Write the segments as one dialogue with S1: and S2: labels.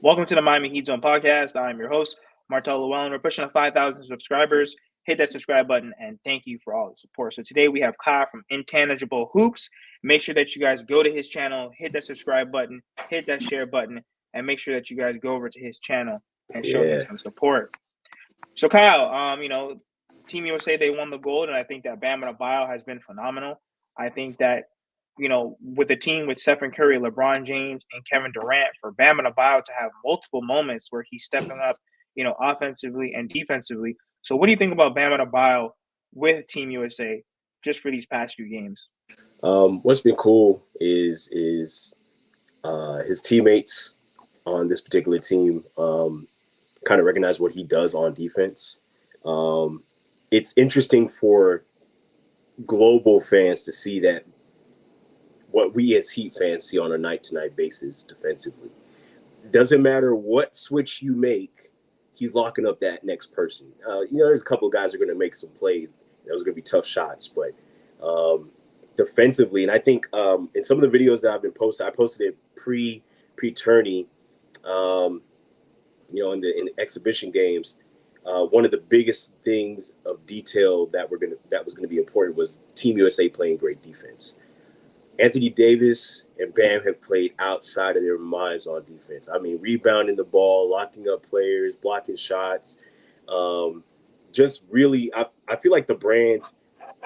S1: Welcome to the Miami Heat Zone podcast. I'm your host, Martel Llewellyn. We're pushing to 5,000 subscribers. Hit that subscribe button, and thank you for all the support. So today we have Kyle from Intangible Hoops. Make sure that you guys go to his channel, hit that subscribe button, hit that share button, and make sure that you guys go over to his channel and show him some support. So Kyle, Team USA, they won the gold, and I think that Bam Adebayo has been phenomenal. I think that with a team with Stephen Curry, LeBron James, and Kevin Durant, for Bam Adebayo to have multiple moments where he's stepping up, offensively and defensively. So what do you think about Bam Adebayo with Team USA just for these past few games?
S2: What's been cool is his teammates on this particular team kind of recognize what he does on defense. It's interesting for global fans to see that what we as Heat fans see on a night-to-night basis defensively. Doesn't matter what switch you make, he's locking up that next person. There's a couple of guys who are going to make some plays. Those are going to be tough shots, but defensively, and I think in some of the videos that I've been posting, I posted it pre-tourney, in the exhibition games. One of the biggest things of detail that was going to be important was Team USA playing great defense. Anthony Davis and Bam have played outside of their minds on defense. I mean, rebounding the ball, locking up players, blocking shots. Just really, I feel like the brand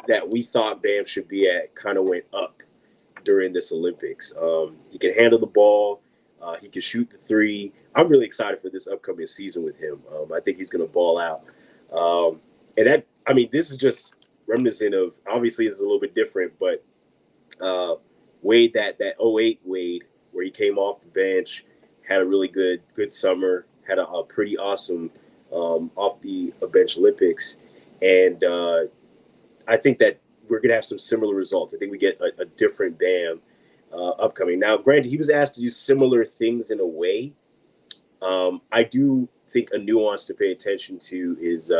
S2: that we thought Bam should be at kind of went up during this Olympics. He can handle the ball. He can shoot the three. I'm really excited for this upcoming season with him. I think he's going to ball out. This is just reminiscent of, obviously it's a little bit different, but Wade, that 08 Wade, where he came off the bench, had a really good summer, had a pretty awesome off the bench Olympics. And I think that we're going to have some similar results. I think we get a different Bam upcoming. Now, granted, he was asked to do similar things in a way. I do think a nuance to pay attention to is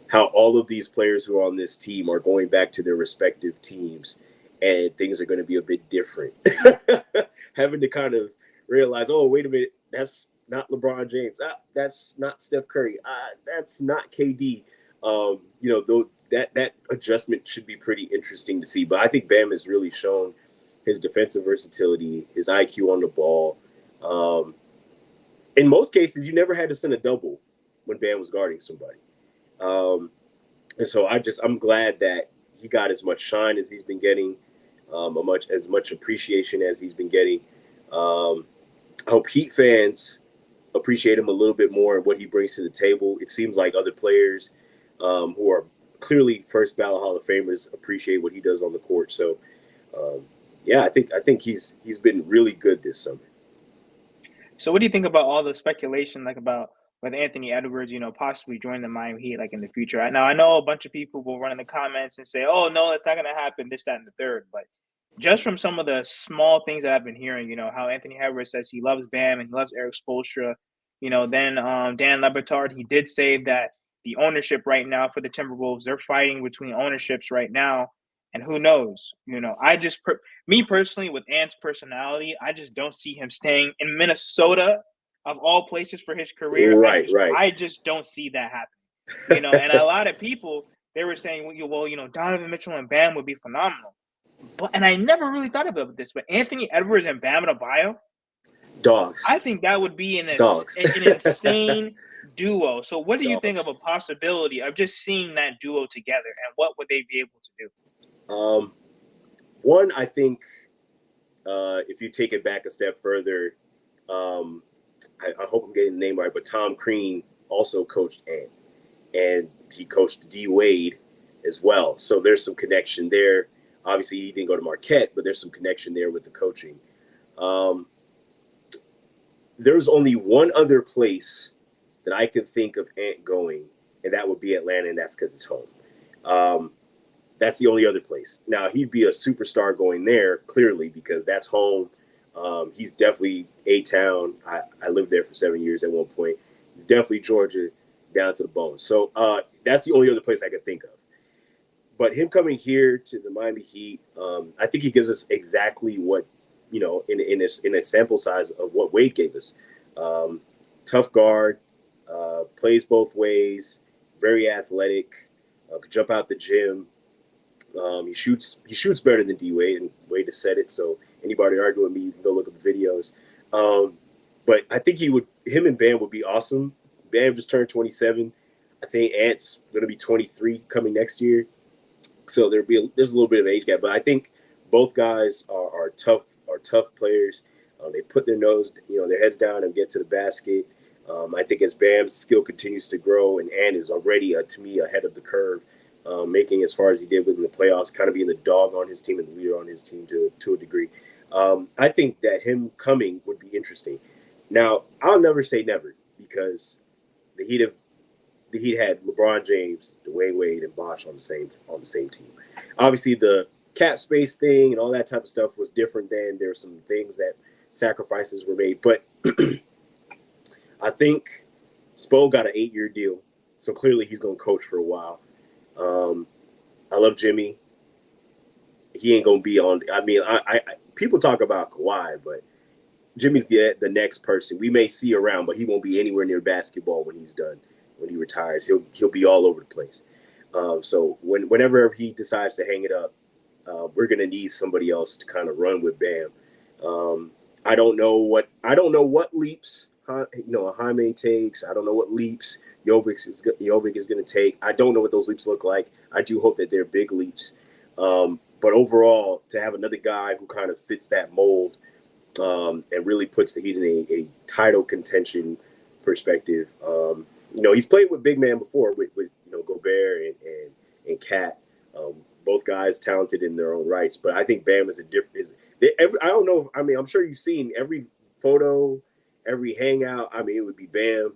S2: how all of these players who are on this team are going back to their respective teams, and things are going to be a bit different. Having to kind of realize, oh, wait a minute, that's not LeBron James. That's not Steph Curry. That's not KD. That adjustment should be pretty interesting to see. But I think Bam has really shown his defensive versatility, his IQ on the ball. In most cases, you never had to send a double when Bam was guarding somebody. And so I'm glad that he got as much shine as he's been getting, as much appreciation as he's been getting. I hope Heat fans appreciate him a little bit more and what he brings to the table. It seems like other players who are clearly first ballot Hall of Famers appreciate what he does on the court. So, I think he's been really good this summer.
S1: So what do you think about all the speculation, about with Anthony Edwards, possibly joining the Miami Heat, in the future? Now, I know a bunch of people will run in the comments and say, oh, no, that's not going to happen, this, that, and the third. But just from some of the small things that I've been hearing, how Anthony Edwards says he loves Bam and he loves Eric Spoelstra. Then Dan Le Batard, he did say that the ownership right now for the Timberwolves, they're fighting between ownerships right now. And who knows? Me personally, with Ant's personality, I just don't see him staying in Minnesota, of all places, for his career.
S2: Right.
S1: I just don't see that happening. And a lot of people, they were saying, Donovan Mitchell and Bam would be phenomenal. And I never really thought about this, but Anthony Edwards and Bam Adebayo,
S2: dogs.
S1: I think that would be an insane duo. So what do you think of a possibility of just seeing that duo together, and what would they be able to do?
S2: One, I think if you take it back a step further, I hope I'm getting the name right, but Tom Crean also coached Ant, and he coached D Wade as well. So there's some connection there. Obviously, he didn't go to Marquette, but there's some connection there with the coaching. There's only one other place that I can think of Ant going, and that would be Atlanta, and that's because it's home. That's the only other place. Now, he'd be a superstar going there, clearly, because that's home. He's definitely A-Town. I lived there for 7 years at one point. He's definitely Georgia down to the bone. So that's the only other place I could think of. But him coming here to the Miami Heat, I think he gives us exactly what, in a sample size of what Wade gave us. Tough guard, plays both ways, very athletic, could jump out the gym. He shoots better than D Wade, and Wade has said it. So anybody arguing with me, you can go look up the videos. But I think him and Bam would be awesome. Bam just turned 27. I think Ant's going to be 23 coming next year. So there's a little bit of age gap, but I think both guys are tough players. They put their heads down and get to the basket. I think as Bam's skill continues to grow, and Ant is already to me ahead of the curve, making as far as he did within the playoffs, kind of being the dog on his team and the leader on his team to a degree. I think that him coming would be interesting. Now, I'll never say never, because the Heat had LeBron James, Dwayne Wade, and Bosh on the same team. Obviously, the cap space thing and all that type of stuff was different then. There were some things that sacrifices were made, but I think Spo got an 8-year deal, so clearly he's going to coach for a while. I love Jimmy. He ain't going to be on. I mean, I people talk about Kawhi, but Jimmy's the next person we may see around, but he won't be anywhere near basketball when he's done. When he retires, he'll be all over the place. So whenever he decides to hang it up, we're gonna need somebody else to kind of run with Bam. I don't know what leaps Jaime takes. I don't know what leaps Jovic is going to take. I don't know what those leaps look like. I do hope that they're big leaps. But overall, to have another guy who kind of fits that mold and really puts the Heat in a title contention perspective. He's played with big man before with Gobert and Cat. Both guys talented in their own rights, but I think Bam is I don't know. I mean, I'm sure you've seen every photo, every hangout. I mean, it would be Bam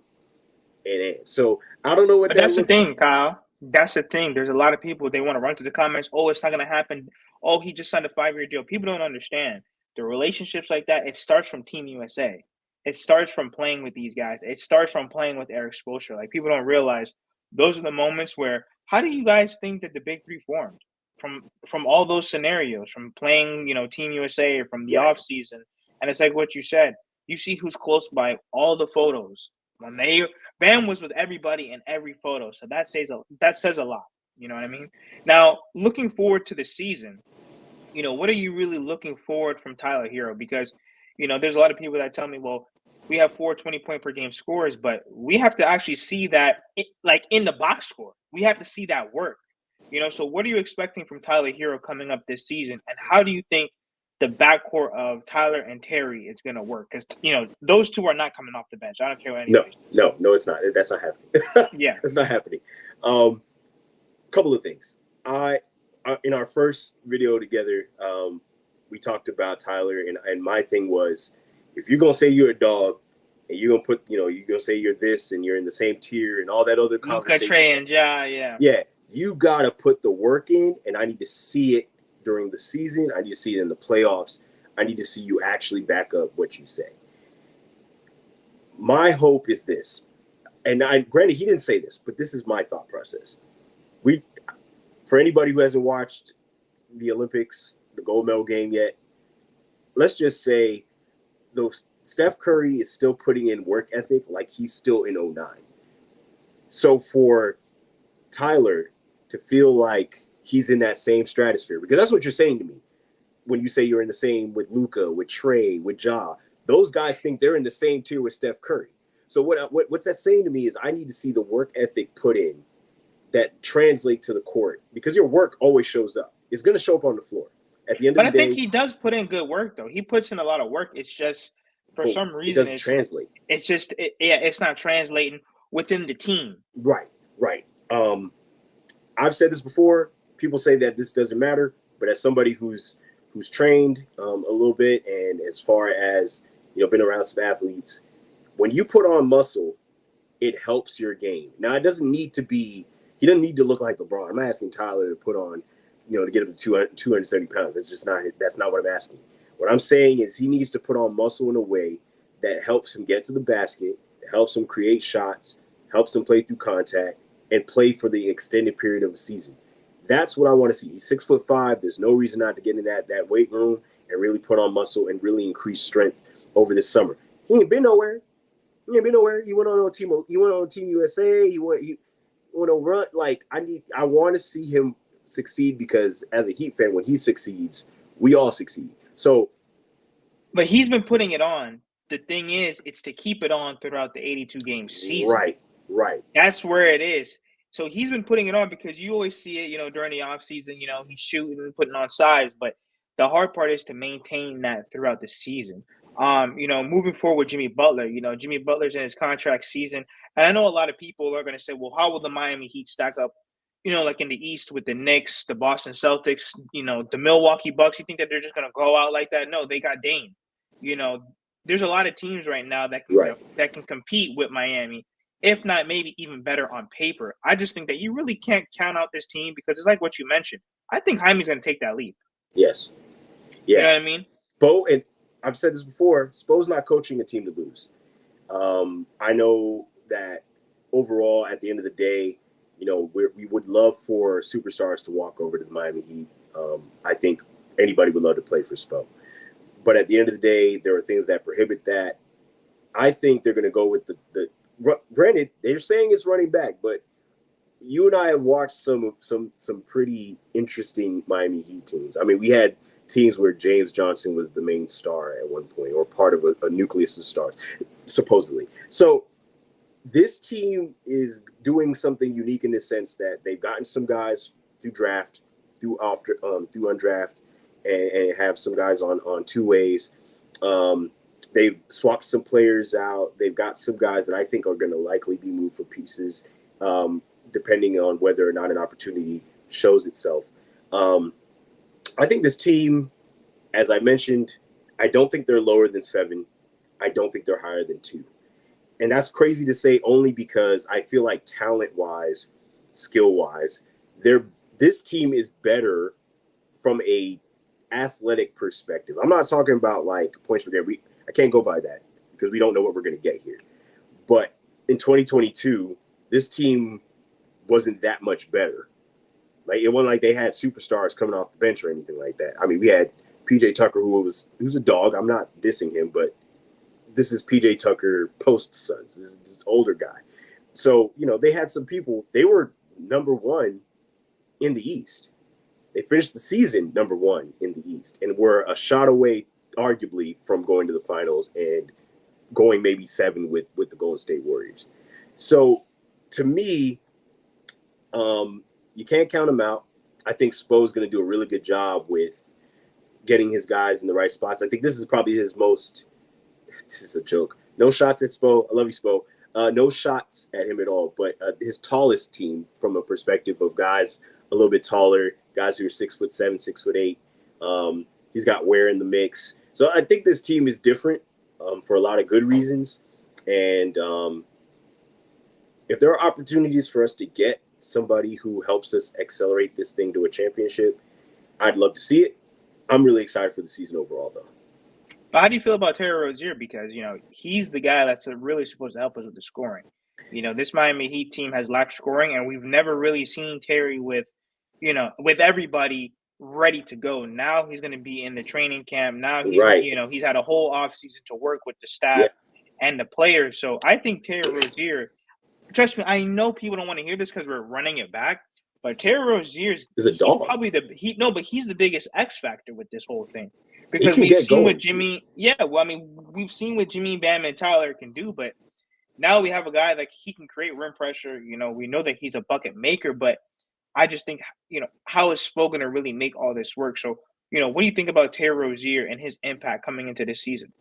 S2: and Ant. So I don't know what.
S1: But that's the thing, Kyle. That's the thing. There's a lot of people, they want to run to the comments. Oh, it's not going to happen. Oh, he just signed a 5-year deal. People don't understand the relationships like that. It starts from Team USA. It starts from playing with these guys. It starts from playing with Eric Spoelstra. Like, people don't realize those are the moments where, how do you guys think that the Big Three formed? From all those scenarios, from playing, Team USA, or from the off season. And it's like what you said. You see who's close by all the photos. When Bam was with everybody in every photo. So that says a lot. You know what I mean? Now, looking forward to the season, what are you really looking forward from Tyler Herro? Because, there's a lot of people that tell me, well, we have 4 20-point per game scores, but we have to actually see that, like, in the box score. We have to see that work. So what are you expecting from Tyler Herro coming up this season? And how do you think the backcourt of Tyler and Terry is going to work? Because, those two are not coming off the bench. I don't care what anybody says.
S2: No, it's not. That's not happening.
S1: Yeah.
S2: It's not happening. Couple of things. In our first video together, we talked about Tyler, and my thing was, if you're going to say you're a dog, and you're going to put, you're going to say you're this, and you're in the same tier, and all that other conversation.
S1: Luka, Trey, and Ja, yeah.
S2: Yeah. You got to put the work in, and I need to see it during the season. I need to see it in the playoffs. I need to see you actually back up what you say. My hope is this, and granted, he didn't say this, but this is my thought process. For anybody who hasn't watched the Olympics, the gold medal game yet, let's just say Steph Curry is still putting in work ethic like he's still in 09. So for Tyler to feel like he's in that same stratosphere, because that's what you're saying to me when you say you're in the same with Luka, with Trey, with Ja. Those guys think they're in the same tier with Steph Curry. So what's that saying to me is I need to see the work ethic put in that translate to the court, because your work always shows up. It's going to show up on the floor at the end of the day.
S1: But I think he does put in good work, though. He puts in a lot of work. It's just, for some reason,
S2: it doesn't translate.
S1: It's just, it's not translating within the team.
S2: Right. I've said this before. People say that this doesn't matter, but as somebody who's trained a little bit, and as far as been around some athletes, when you put on muscle, it helps your game. Now, it doesn't need to be. He doesn't need to look like LeBron. I'm asking Tyler to put on, to get him to 270 pounds. That's not what I'm asking. What I'm saying is he needs to put on muscle in a way that helps him get to the basket, that helps him create shots, helps him play through contact, and play for the extended period of a season. That's what I want to see. He's 6'5". There's no reason not to get in that weight room and really put on muscle and really increase strength over this summer. He ain't been nowhere. Yeah, been nowhere. He went on team. He went on Team USA. He went. He went on run. Like I want to see him succeed because as a Heat fan, when he succeeds, we all succeed. So,
S1: But he's been putting it on. The thing is, it's to keep it on throughout the 82 game season.
S2: right.
S1: That's where it is. So he's been putting it on because you always see it, during the offseason, he's shooting and putting on size. But the hard part is to maintain that throughout the season. Moving forward with Jimmy Butler, Jimmy Butler's in his contract season. And I know a lot of people are going to say, well, how will the Miami Heat stack up, like in the East with the Knicks, the Boston Celtics, the Milwaukee Bucks? You think that they're just going to go out like that? No, they got Dame. You know, there's a lot of teams right now that
S2: Right.
S1: that can compete with Miami, if not maybe even better on paper. I just think that you really can't count out this team because it's like what you mentioned. I think Jaime's going to take that leap.
S2: Yes.
S1: You
S2: Yeah.
S1: know what I mean?
S2: Spo, and I've said this before, Spo's not coaching a team to lose. I know that overall, at the end of the day, we would love for superstars to walk over to the Miami Heat. I think anybody would love to play for Spo. But at the end of the day, there are things that prohibit that. I think they're going to go with the granted, they're saying it's running back, but you and I have watched some pretty interesting Miami Heat teams. I mean, we had teams where James Johnson was the main star at one point, or part of a nucleus of stars, supposedly. So this team is doing something unique in the sense that they've gotten some guys through draft, through undraft, and have some guys on two ways. They've swapped some players out. They've got some guys that I think are going to likely be moved for pieces, depending on whether or not an opportunity shows itself. I think this team, as I mentioned, I don't think they're lower than 7. I don't think they're higher than 2. And that's crazy to say only because I feel like talent-wise, skill-wise, this team is better from a athletic perspective. I'm not talking about like points per game. I can't go by that because we don't know what we're going to get here. But in 2022, this team wasn't that much better. Like it wasn't like they had superstars coming off the bench or anything like that. I mean, we had PJ Tucker, who's a dog. I'm not dissing him, but this is PJ Tucker post Suns. This is this older guy. So, they had some people. They were number 1 in the East. They finished the season number 1 in the East and were a shot away, arguably, from going to the finals and going maybe 7 with the Golden State Warriors. So, to me, you can't count them out. I think Spo's going to do a really good job with getting his guys in the right spots. I think this is probably his most – this is a joke. No shots at Spo. I love you, Spo. No shots at him at all, but his tallest team from a perspective of guys a little bit taller, guys who are 6'7", 6'8". He's got Ware in the mix. So I think this team is different for a lot of good reasons. And if there are opportunities for us to get somebody who helps us accelerate this thing to a championship, I'd love to see it. I'm really excited for the season overall, though.
S1: But how do you feel about Terry Rozier? Because, he's the guy that's really supposed to help us with the scoring. This Miami Heat team has lacked scoring, and we've never really seen Terry with everybody ready to go. Now he's going to be in the training camp. Now he's,
S2: Right.
S1: He's had a whole offseason to work with the staff and the players. So I think Terry Rozier, trust me, I know people don't want to hear this because we're running it back, but Terry Rozier
S2: is a dog.
S1: He's probably but he's the biggest X factor with this whole thing.
S2: Because
S1: we've seen what Jimmy, we've seen what Jimmy, Bam, and Tyler can do, but now we have a guy that he can create rim pressure. We know that he's a bucket maker, but I just think, how is Spo going to really make all this work? So, what do you think about Terry Rozier and his impact coming into this season?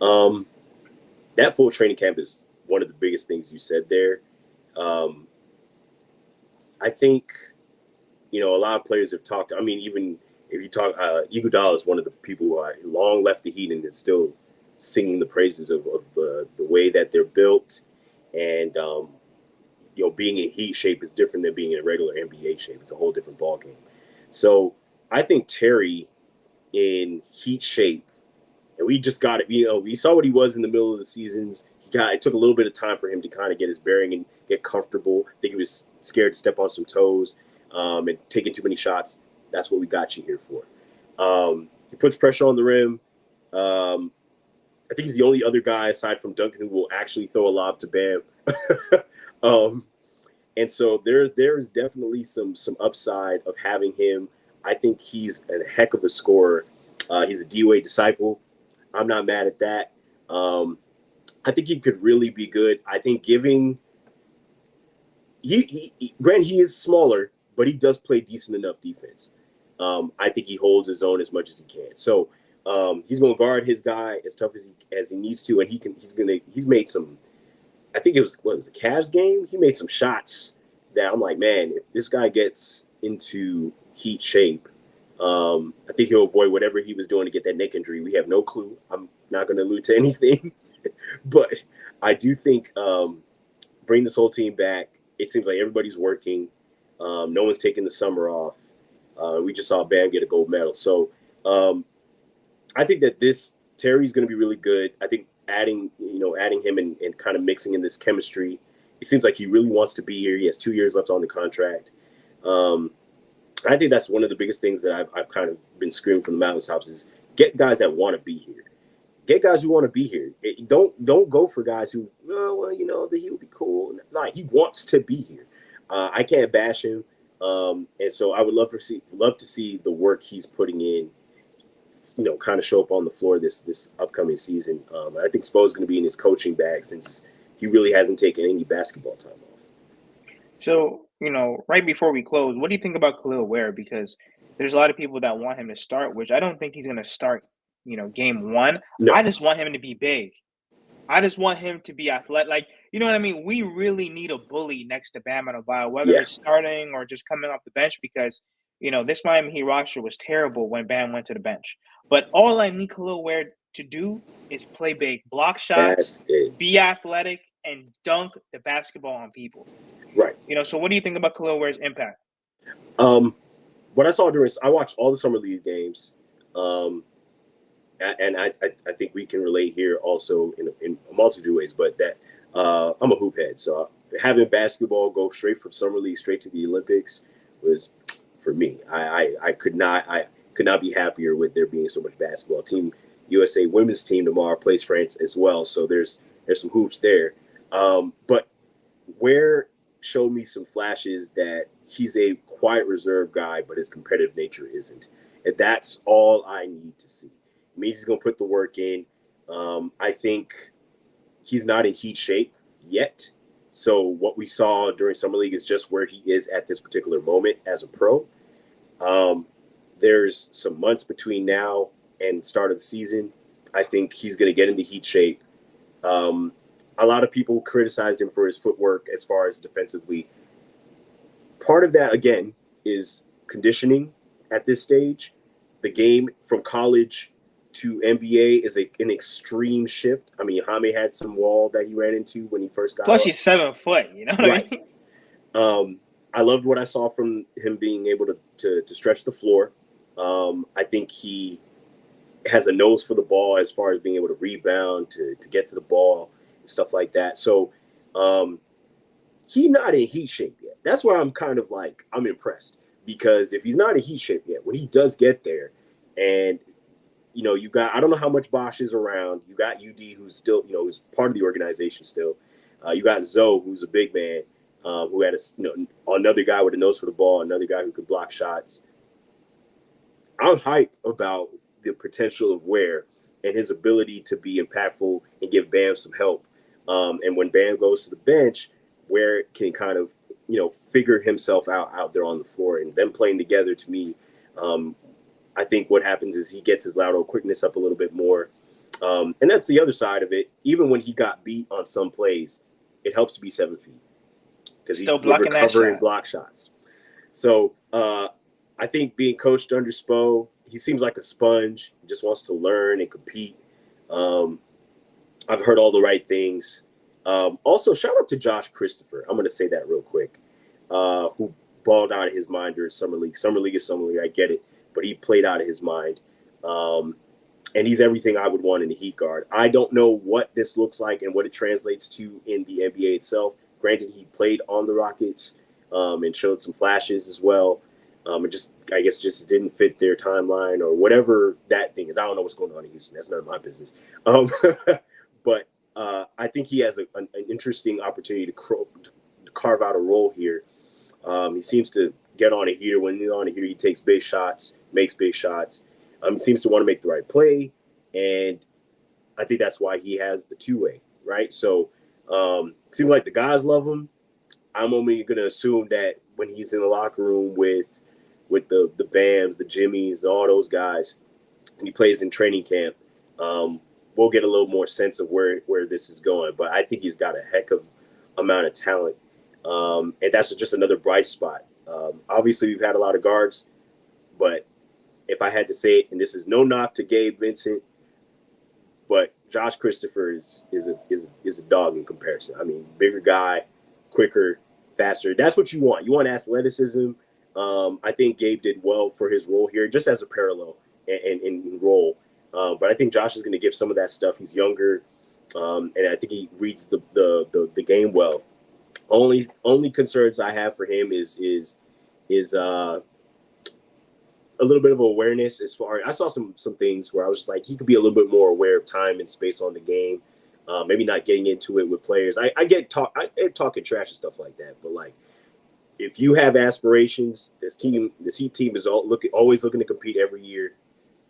S2: That full training camp is one of the biggest things you said there. I think, a lot of players have talked. I mean, even if you talk, Iguodala is one of the people who long left the Heat and is still singing the praises of the way that they're built. And, being in Heat shape is different than being in a regular NBA shape. It's a whole different ballgame. So I think Terry in Heat shape, and we just got it. We saw what he was in the middle of the seasons. It took a little bit of time for him to kind of get his bearing and get comfortable. I think he was scared to step on some toes and taking too many shots. That's what we got you here for. He puts pressure on the rim. I think he's the only other guy aside from Duncan who will actually throw a lob to Bam. um, and so there is definitely some upside of having him. I think he's a heck of a scorer. He's a D-Wade disciple. I'm not mad at that. I think he could really be good. I think giving granted he is smaller, but he does play decent enough defense. I think he holds his own as much as he can. So he's going to guard his guy as tough as he needs to, and he's made some. I think it was the Cavs game. He made some shots that I'm like, man, if this guy gets into Heat shape, I think he'll avoid whatever he was doing to get that neck injury. We have no clue. I'm not going to allude to anything, but I do think bring this whole team back. It seems like everybody's working. No one's taking the summer off. We just saw Bam get a gold medal. So I think that Terry's going to be really good. I think adding him and kind of mixing in this chemistry. It seems like he really wants to be here. He has 2 years left on the contract. I think that's one of the biggest things that I've kind of been screaming from the mountaintops is get guys that want to be here. Get guys who want to be here. Don't go for guys who, that he would be cool. Like, he wants to be here. I can't bash him. And so I would love to see the work he's putting in, kind of show up on the floor this upcoming season. I think Spo's going to be in his coaching bag since he really hasn't taken any basketball time off.
S1: So, right before we close, what do you think about KEL'EL WARE? Because there's a lot of people that want him to start, which I don't think he's going to start, game one.
S2: No.
S1: I just want him to be big. I just want him to be athletic. Like, you know what I mean? We really need a bully next to Bam Adebayo, whether it's starting or just coming off the bench, because, this Miami Heat roster was terrible when Bam went to the bench. But all I need KEL'EL WARE to do is play big, block shots, be athletic, and dunk the basketball on people.
S2: Right.
S1: So what do you think about KEL'EL WARE's impact?
S2: What I saw I watched all the Summer League games. And I think we can relate here also in a multitude of ways, but that I'm a hoop head. So having basketball go straight from Summer League straight to the Olympics was, for me, I could not be happier with there being so much basketball. Team USA women's team tomorrow plays France as well. So there's some hoops there. But Ware showed me some flashes that he's a quiet, reserved guy, but his competitive nature isn't. And that's all I need to see. It means he's going to put the work in. I think he's not in Heat shape yet. So what we saw during Summer League is just where he is at this particular moment as a pro. There's some months between now and start of the season. I think he's going to get into Heat shape. A lot of people criticized him for his footwork as far as defensively. Part of that, again, is conditioning at this stage. The game from college to NBA is an extreme shift. I mean, Jaime had some wall that he ran into when he first got
S1: Plus,
S2: up.
S1: he's 7 foot, you know what I mean?
S2: I loved what I saw from him being able to stretch the floor. I think he has a nose for the ball as far as being able to rebound, to get to the ball, and stuff like that. So he's not in Heat shape yet. That's why I'm kind of like, I'm impressed. Because if he's not in Heat shape yet, when he does get there, and you got, I don't know how much Bosch is around. You got UD, who's still, who's part of the organization still. You got Zoe, who's a big man, who had another guy with a nose for the ball, another guy who could block shots. I'm hyped about the potential of Ware and his ability to be impactful and give Bam some help. And when Bam goes to the bench, Ware can kind of, figure himself out there on the floor, and them playing together, to me, I think what happens is he gets his lateral quickness up a little bit more. And that's the other side of it. Even when he got beat on some plays, it helps to be 7 feet because he would recover and block shots. So I think being coached under Spo, he seems like a sponge. He just wants to learn and compete. I've heard all the right things. Also, shout out to Josh Christopher. I'm going to say that real quick, who balled out of his mind during Summer League. Summer League is Summer League. I get it. But he played out of his mind. And he's everything I would want in the Heat guard. I don't know what this looks like and what it translates to in the NBA itself. Granted, he played on the Rockets and showed some flashes as well. It just, I guess, just didn't fit their timeline or whatever that thing is. I don't know what's going on in Houston. That's none of my business. But I think he has an interesting opportunity to carve out a role here. He seems to get on a heater. When he's on a heater, he takes big shots, makes big shots. He seems to want to make the right play, and I think that's why he has the two-way, right? So it seems like the guys love him. I'm only going to assume that when he's in the locker room with the Bams, the Jimmies, all those guys, and he plays in training camp, we'll get a little more sense of where this is going. But I think he's got a heck of amount of talent, and that's just another bright spot. Obviously, we've had a lot of guards, but if I had to say it, and this is no knock to Gabe Vincent, but Josh Christopher is a dog in comparison. I mean, bigger guy, quicker, faster. That's what you want. You want athleticism. I think Gabe did well for his role here, just as a parallel and role. But I think Josh is going to give some of that stuff. He's younger, and I think he reads the game well. Only concerns I have for him is a little bit of awareness as far. I saw some things where I was just like, he could be a little bit more aware of time and space on the game. Maybe not getting into it with players. I get talking trash and stuff like that, but like, if you have aspirations, this team is always looking to compete every year.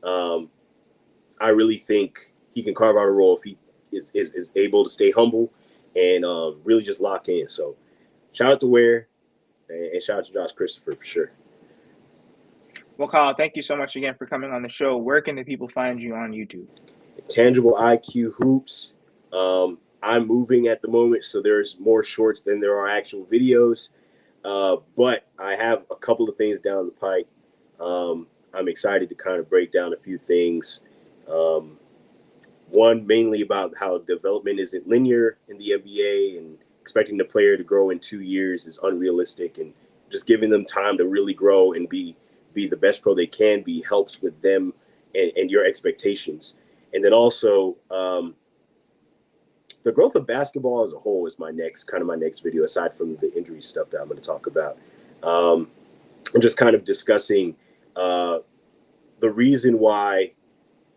S2: I really think he can carve out a role if he is able to stay humble and really just lock in. So shout out to Ware and shout out to Josh Christopher for sure.
S1: Well, Kyle, thank you so much again for coming on the show. Where can the people find you on YouTube?
S2: Tangible IQ Hoops. I'm moving at the moment, so there's more shorts than there are actual videos. But I have a couple of things down the pike. I'm excited to kind of break down a few things. One, mainly about how development isn't linear in the NBA, and expecting the player to grow in 2 years is unrealistic, and just giving them time to really grow and be the best pro they can be helps with them and your expectations. And then also the growth of basketball as a whole is my next video, aside from the injury stuff that I'm going to talk about. And just kind of discussing the reason why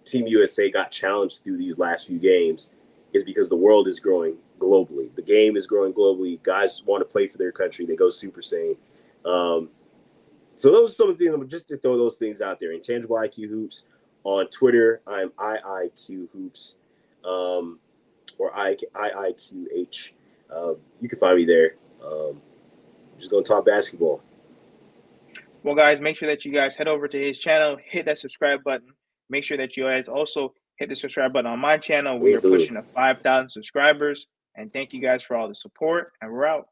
S2: Team USA got challenged through these last few games is because the world is growing globally. The game is growing globally. Guys want to play for their country. They go Super Saiyan. So those are some of the things, just to throw those things out there. Intangible IQ Hoops on Twitter. I'm IIQ Hoops, or IIQH. You can find me there. Just going to talk basketball.
S1: Well, guys, make sure that you guys head over to his channel, hit that subscribe button. Make sure that you guys also hit the subscribe button on my channel. We are pushing to 5,000 subscribers. And thank you guys for all the support. And we're out.